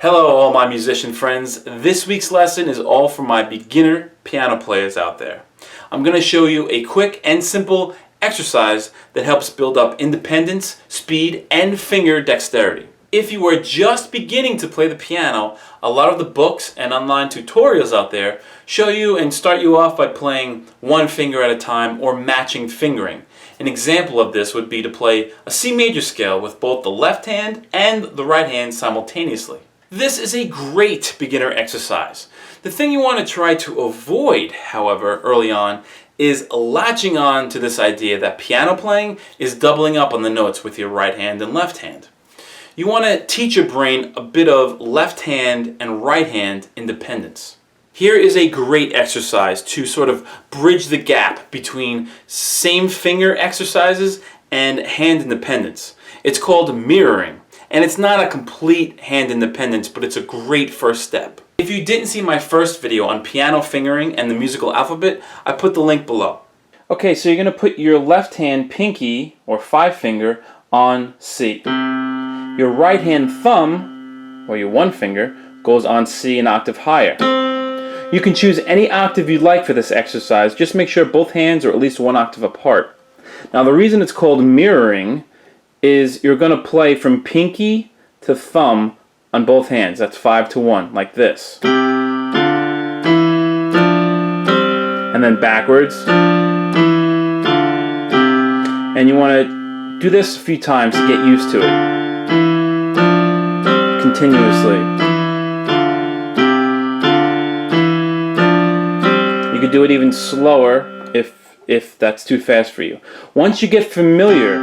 Hello all my musician friends. This week's lesson is all for my beginner piano players out there. I'm going to show you a quick and simple exercise that helps build up independence, speed, and finger dexterity. If you are just beginning to play the piano, a lot of the books and online tutorials out there show you and start you off by playing one finger at a time or matching fingering. An example of this would be to play a C major scale with both the left hand and the right hand simultaneously. This is a great beginner exercise. The thing you want to try to avoid, however, early on, is latching on to this idea that piano playing is doubling up on the notes with your right hand and left hand. You want to teach your brain a bit of left hand and right hand independence. Here is a great exercise to sort of bridge the gap between same finger exercises and hand independence. It's called mirroring. And it's not a complete hand independence, but it's a great first step. If you didn't see my first video on piano fingering and the musical alphabet, I put the link below. Okay, so you're going to put your left hand pinky, or 5 finger, on C. Your right hand thumb, or your 1 finger, goes on C an octave higher. You can choose any octave you like for this exercise, just make sure both hands are at least 1 octave apart. Now the reason it's called mirroring is you're going to play from pinky to thumb on both hands. That's 5 to 1, like this. And then backwards. And you want to do this a few times to get used to it. Continuously. You could do it even slower if that's too fast for you. Once you get familiar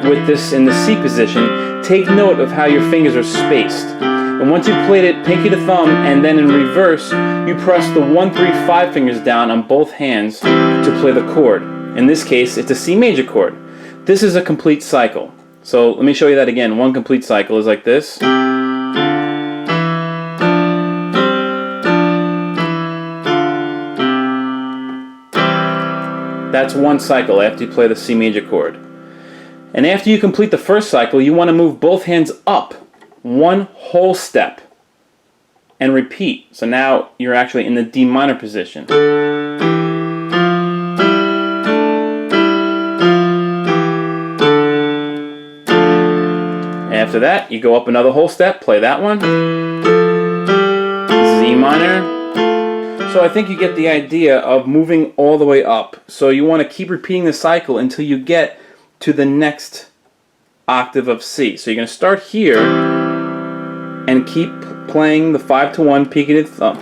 with this in the C position, take note of how your fingers are spaced. And once you've played it pinky to thumb and then in reverse, you press the 1, 3, 5 fingers down on both hands to play the chord. In this case, it's a C major chord. This is a complete cycle. So let me show you that again. One complete cycle is like this. That's one cycle after you play the C major chord. And after you complete the first cycle, you want to move both hands up one whole step and repeat. So now you're actually in the D minor position. After that, you go up another whole step, play that one. This is E minor. So I think you get the idea of moving all the way up. So you want to keep repeating the cycle until you get to the next octave of C. So you're going to start here and keep playing the 5 to 1 pinky to thumb.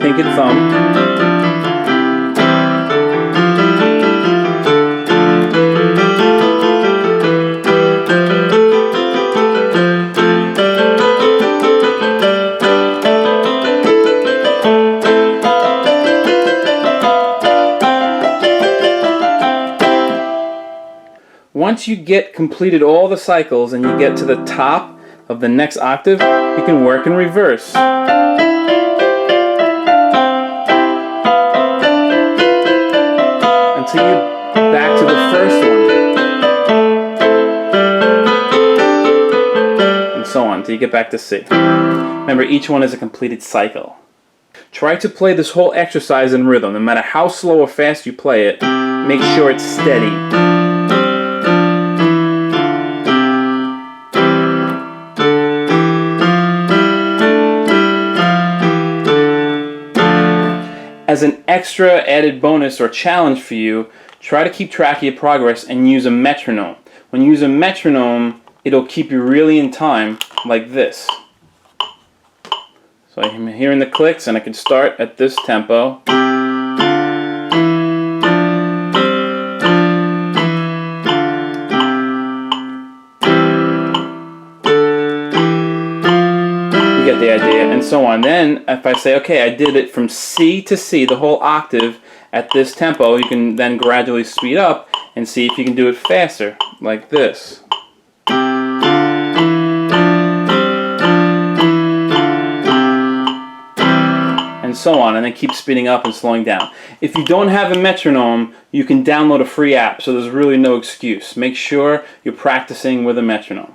Once you get completed all the cycles and you get to the top of the next octave, you can work in reverse. Until you're back to the first one. And so on, until you get back to C. Remember, each one is a completed cycle. Try to play this whole exercise in rhythm. No matter how slow or fast you play it, make sure it's steady. As an extra added bonus or challenge for you, try to keep track of your progress and use a metronome. When you use a metronome, it'll keep you really in time, like this. So I'm hearing the clicks and I can start at this tempo. Get the idea, and so on. Then if I say, okay, I did it from C to C, the whole octave at this tempo, you can then gradually speed up and see if you can do it faster, like this. And so on, and then keep speeding up and slowing down. If you don't have a metronome, you can download a free app, so there's really no excuse. Make sure you're practicing with a metronome.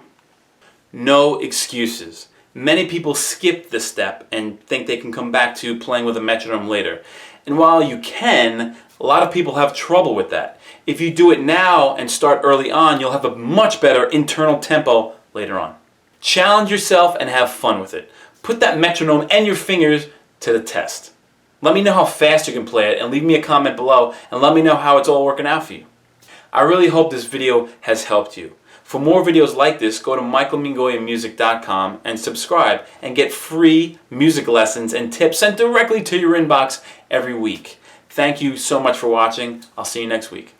No excuses. Many people skip this step and think they can come back to playing with a metronome later. And while you can, a lot of people have trouble with that. If you do it now and start early on, you'll have a much better internal tempo later on. Challenge yourself and have fun with it. Put that metronome and your fingers to the test. Let me know how fast you can play it and leave me a comment below and let me know how it's all working out for you. I really hope this video has helped you. For more videos like this, go to michaelmingoiamusic.com and subscribe and get free music lessons and tips sent directly to your inbox every week. Thank you so much for watching. I'll see you next week.